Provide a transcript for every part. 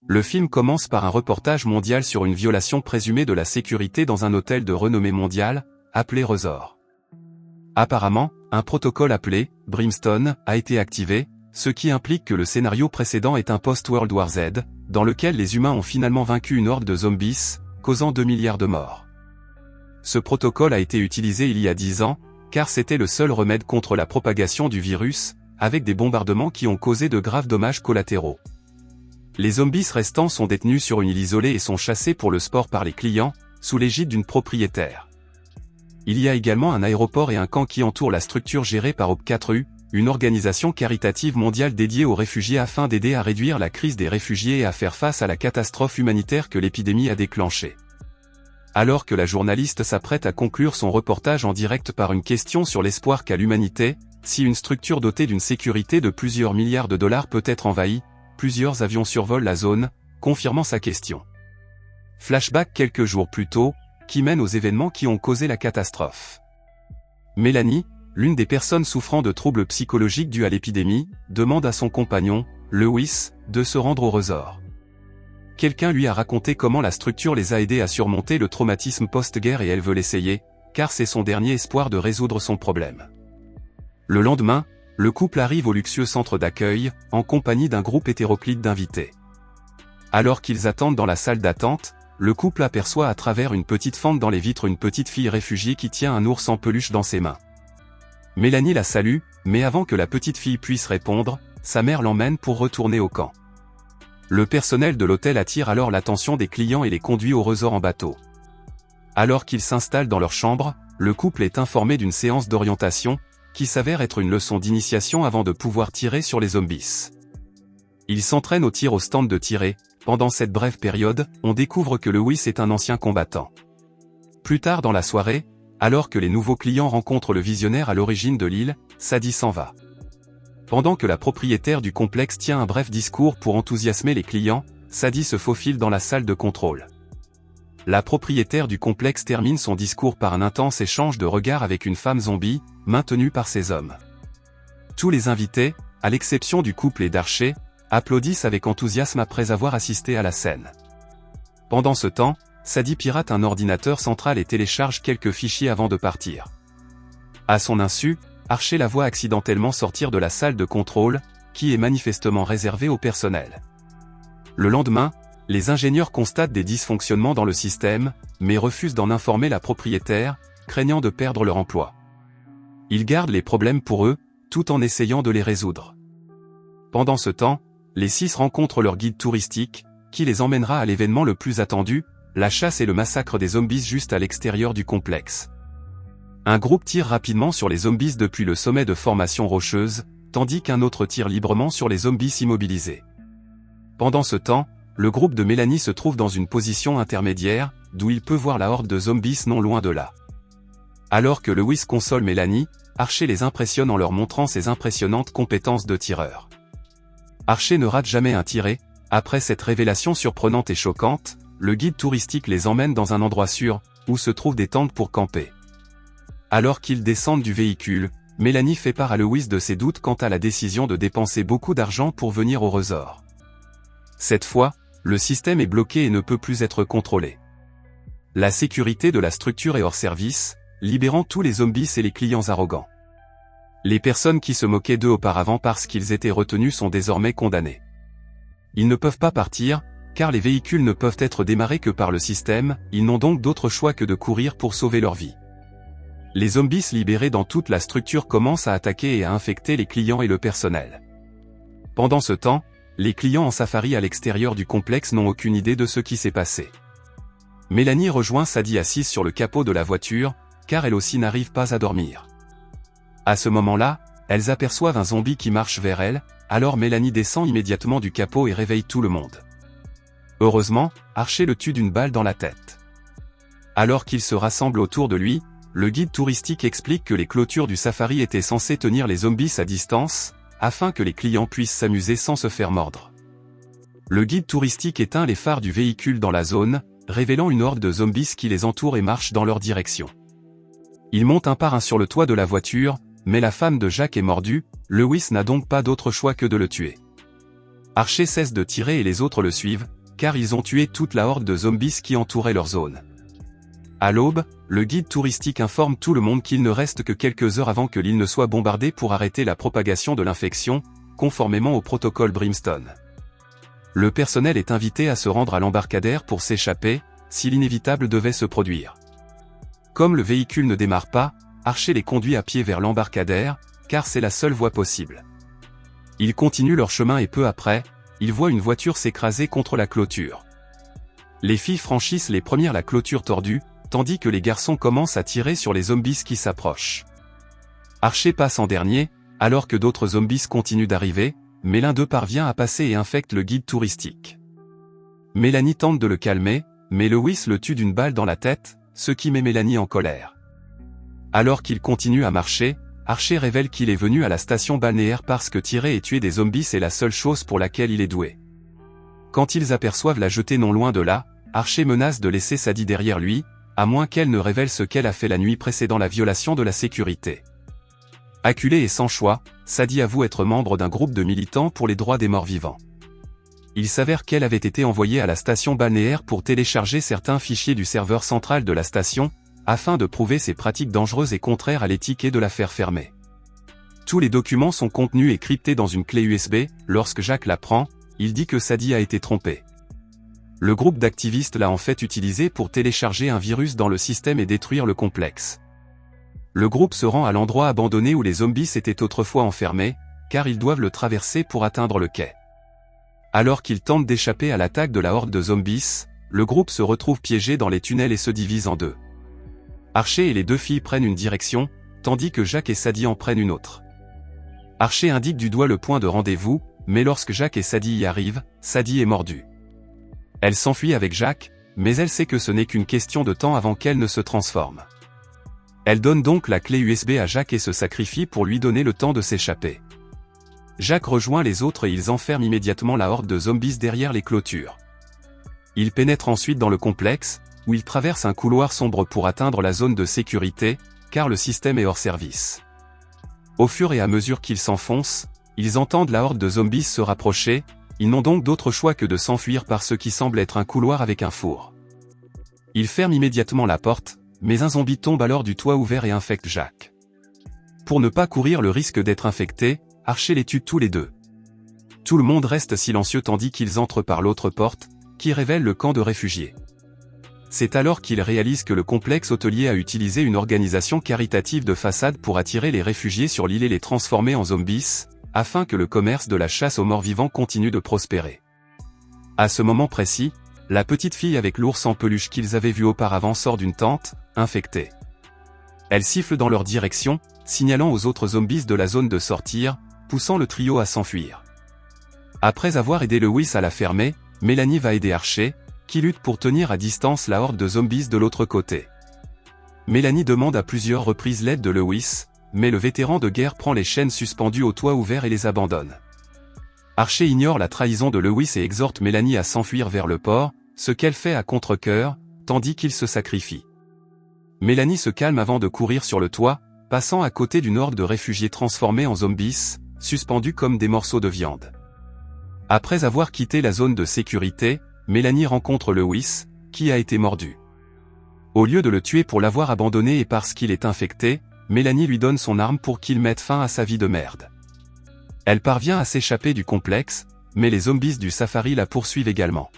Le film commence par un reportage mondial sur une violation présumée de la sécurité dans un hôtel de renommée mondiale, appelé Resort. Apparemment, un protocole appelé « Brimstone » a été activé, ce qui implique que le scénario précédent est un post-World War Z, dans lequel les humains ont finalement vaincu une horde de zombies, causant 2 milliards de morts. Ce protocole a été utilisé il y a 10 ans, car c'était le seul remède contre la propagation du virus, avec des bombardements qui ont causé de graves dommages collatéraux. Les zombies restants sont détenus sur une île isolée et sont chassés pour le sport par les clients, sous l'égide d'une propriétaire. Il y a également un aéroport et un camp qui entourent la structure gérée par OP4U, une organisation caritative mondiale dédiée aux réfugiés afin d'aider à réduire la crise des réfugiés et à faire face à la catastrophe humanitaire que l'épidémie a déclenchée. Alors que la journaliste s'apprête à conclure son reportage en direct par une question sur l'espoir qu'a l'humanité, si une structure dotée d'une sécurité de plusieurs milliards de dollars peut être envahie, plusieurs avions survolent la zone, confirmant sa question. Flashback quelques jours plus tôt, qui mène aux événements qui ont causé la catastrophe. Mélanie, l'une des personnes souffrant de troubles psychologiques dus à l'épidémie, demande à son compagnon, Lewis, de se rendre au resort. Quelqu'un lui a raconté comment la structure les a aidés à surmonter le traumatisme post-guerre et elle veut l'essayer, car c'est son dernier espoir de résoudre son problème. Le lendemain, le couple arrive au luxueux centre d'accueil, en compagnie d'un groupe hétéroclite d'invités. Alors qu'ils attendent dans la salle d'attente, le couple aperçoit à travers une petite fente dans les vitres une petite fille réfugiée qui tient un ours en peluche dans ses mains. Mélanie la salue, mais avant que la petite fille puisse répondre, sa mère l'emmène pour retourner au camp. Le personnel de l'hôtel attire alors l'attention des clients et les conduit au resort en bateau. Alors qu'ils s'installent dans leur chambre, le couple est informé d'une séance d'orientation, qui s'avère être une leçon d'initiation avant de pouvoir tirer sur les zombies. Ils s'entraînent au tir au stand de tirer. Pendant cette brève période, on découvre que Lewis est un ancien combattant. Plus tard dans la soirée, alors que les nouveaux clients rencontrent le visionnaire à l'origine de l'île, Sadie s'en va. Pendant que la propriétaire du complexe tient un bref discours pour enthousiasmer les clients, Sadie se faufile dans la salle de contrôle. La propriétaire du complexe termine son discours par un intense échange de regards avec une femme zombie, maintenue par ses hommes. Tous les invités, à l'exception du couple et d'Archer, applaudissent avec enthousiasme après avoir assisté à la scène. Pendant ce temps, Sadie pirate un ordinateur central et télécharge quelques fichiers avant de partir. À son insu, Archer la voit accidentellement sortir de la salle de contrôle, qui est manifestement réservée au personnel. Le lendemain, les ingénieurs constatent des dysfonctionnements dans le système, mais refusent d'en informer la propriétaire, craignant de perdre leur emploi. Ils gardent les problèmes pour eux, tout en essayant de les résoudre. Pendant ce temps, les 6 rencontrent leur guide touristique, qui les emmènera à l'événement le plus attendu, la chasse et le massacre des zombies juste à l'extérieur du complexe. Un groupe tire rapidement sur les zombies depuis le sommet de formation rocheuse, tandis qu'un autre tire librement sur les zombies immobilisés. Pendant ce temps, le groupe de Mélanie se trouve dans une position intermédiaire, d'où il peut voir la horde de zombies non loin de là. Alors que Lewis console Mélanie, Archer les impressionne en leur montrant ses impressionnantes compétences de tireur. Archer ne rate jamais un tiré. Après cette révélation surprenante et choquante, le guide touristique les emmène dans un endroit sûr, où se trouvent des tentes pour camper. Alors qu'ils descendent du véhicule, Mélanie fait part à Lewis de ses doutes quant à la décision de dépenser beaucoup d'argent pour venir au resort. Cette fois, le système est bloqué et ne peut plus être contrôlé. La sécurité de la structure est hors service, libérant tous les zombies et les clients arrogants. Les personnes qui se moquaient d'eux auparavant parce qu'ils étaient retenus sont désormais condamnées. Ils ne peuvent pas partir, car les véhicules ne peuvent être démarrés que par le système, ils n'ont donc d'autre choix que de courir pour sauver leur vie. Les zombies libérés dans toute la structure commencent à attaquer et à infecter les clients et le personnel. Pendant ce temps, les clients en safari à l'extérieur du complexe n'ont aucune idée de ce qui s'est passé. Mélanie rejoint Sadie assise sur le capot de la voiture, car elle aussi n'arrive pas à dormir. À ce moment-là, elles aperçoivent un zombie qui marche vers elles, alors Mélanie descend immédiatement du capot et réveille tout le monde. Heureusement, Archer le tue d'une balle dans la tête. Alors qu'ils se rassemblent autour de lui, le guide touristique explique que les clôtures du safari étaient censées tenir les zombies à distance, afin que les clients puissent s'amuser sans se faire mordre. Le guide touristique éteint les phares du véhicule dans la zone, révélant une horde de zombies qui les entourent et marchent dans leur direction. Ils montent un par un sur le toit de la voiture, mais la femme de Jack est mordue, Lewis n'a donc pas d'autre choix que de le tuer. Archer cesse de tirer et les autres le suivent, car ils ont tué toute la horde de zombies qui entourait leur zone. À l'aube, le guide touristique informe tout le monde qu'il ne reste que quelques heures avant que l'île ne soit bombardée pour arrêter la propagation de l'infection, conformément au protocole Brimstone. Le personnel est invité à se rendre à l'embarcadère pour s'échapper, si l'inévitable devait se produire. Comme le véhicule ne démarre pas, Archer les conduit à pied vers l'embarcadère, car c'est la seule voie possible. Ils continuent leur chemin et peu après, ils voient une voiture s'écraser contre la clôture. Les filles franchissent les premières la clôture tordue, tandis que les garçons commencent à tirer sur les zombies qui s'approchent. Archer passe en dernier, alors que d'autres zombies continuent d'arriver, mais l'un d'eux parvient à passer et infecte le guide touristique. Mélanie tente de le calmer, mais Lewis le tue d'une balle dans la tête, ce qui met Mélanie en colère. Alors qu'il continue à marcher, Archer révèle qu'il est venu à la station balnéaire parce que tirer et tuer des zombies est la seule chose pour laquelle il est doué. Quand ils aperçoivent la jetée non loin de là, Archer menace de laisser Sadie derrière lui, à moins qu'elle ne révèle ce qu'elle a fait la nuit précédant la violation de la sécurité. Acculée et sans choix, Sadie avoue être membre d'un groupe de militants pour les droits des morts vivants. Il s'avère qu'elle avait été envoyée à la station balnéaire pour télécharger certains fichiers du serveur central de la station, afin de prouver ses pratiques dangereuses et contraires à l'éthique et de la faire fermer. Tous les documents sont contenus et cryptés dans une clé USB. Lorsque Jack l'apprend, il dit que Sadie a été trompée. Le groupe d'activistes l'a en fait utilisé pour télécharger un virus dans le système et détruire le complexe. Le groupe se rend à l'endroit abandonné où les zombies étaient autrefois enfermés, car ils doivent le traverser pour atteindre le quai. Alors qu'ils tentent d'échapper à l'attaque de la horde de zombies, le groupe se retrouve piégé dans les tunnels et se divise en deux. Archer et les deux filles prennent une direction, tandis que Jack et Sadie en prennent une autre. Archer indique du doigt le point de rendez-vous, mais lorsque Jack et Sadie y arrivent, Sadie est mordue. Elle s'enfuit avec Jack, mais elle sait que ce n'est qu'une question de temps avant qu'elle ne se transforme. Elle donne donc la clé USB à Jack et se sacrifie pour lui donner le temps de s'échapper. Jack rejoint les autres et ils enferment immédiatement la horde de zombies derrière les clôtures. Ils pénètrent ensuite dans le complexe, où ils traversent un couloir sombre pour atteindre la zone de sécurité, car le système est hors service. Au fur et à mesure qu'ils s'enfoncent, ils entendent la horde de zombies se rapprocher, ils n'ont donc d'autre choix que de s'enfuir par ce qui semble être un couloir avec un four. Ils ferment immédiatement la porte, mais un zombie tombe alors du toit ouvert et infecte Jack. Pour ne pas courir le risque d'être infecté, Archer les tue tous les deux. Tout le monde reste silencieux tandis qu'ils entrent par l'autre porte, qui révèle le camp de réfugiés. C'est alors qu'ils réalisent que le complexe hôtelier a utilisé une organisation caritative de façade pour attirer les réfugiés sur l'île et les transformer en zombies, afin que le commerce de la chasse aux morts vivants continue de prospérer. À ce moment précis, la petite fille avec l'ours en peluche qu'ils avaient vu auparavant sort d'une tente, infectée. Elle siffle dans leur direction, signalant aux autres zombies de la zone de sortir, poussant le trio à s'enfuir. Après avoir aidé Lewis à la fermer, Mélanie va aider Archer, qui lutte pour tenir à distance la horde de zombies de l'autre côté. Mélanie demande à plusieurs reprises l'aide de Lewis, mais le vétéran de guerre prend les chaînes suspendues au toit ouvert et les abandonne. Archer ignore la trahison de Lewis et exhorte Mélanie à s'enfuir vers le port, ce qu'elle fait à contre-cœur, tandis qu'il se sacrifie. Mélanie se calme avant de courir sur le toit, passant à côté d'une horde de réfugiés transformés en zombies, suspendus comme des morceaux de viande. Après avoir quitté la zone de sécurité, Mélanie rencontre Lewis, qui a été mordu. Au lieu de le tuer pour l'avoir abandonné et parce qu'il est infecté, Mélanie lui donne son arme pour qu'il mette fin à sa vie de merde. Elle parvient à s'échapper du complexe, mais les zombies du safari la poursuivent également.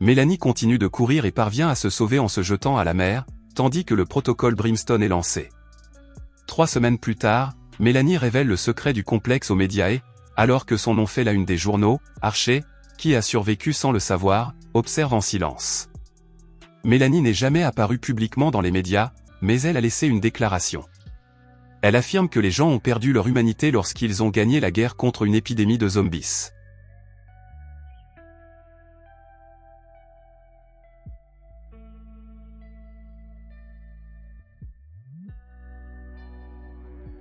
Mélanie continue de courir et parvient à se sauver en se jetant à la mer, tandis que le protocole Brimstone est lancé. 3 semaines plus tard, Mélanie révèle le secret du complexe aux médias et, alors que son nom fait la une des journaux, Archer, qui a survécu sans le savoir, observe en silence. Mélanie n'est jamais apparue publiquement dans les médias, mais elle a laissé une déclaration. Elle affirme que les gens ont perdu leur humanité lorsqu'ils ont gagné la guerre contre une épidémie de zombies.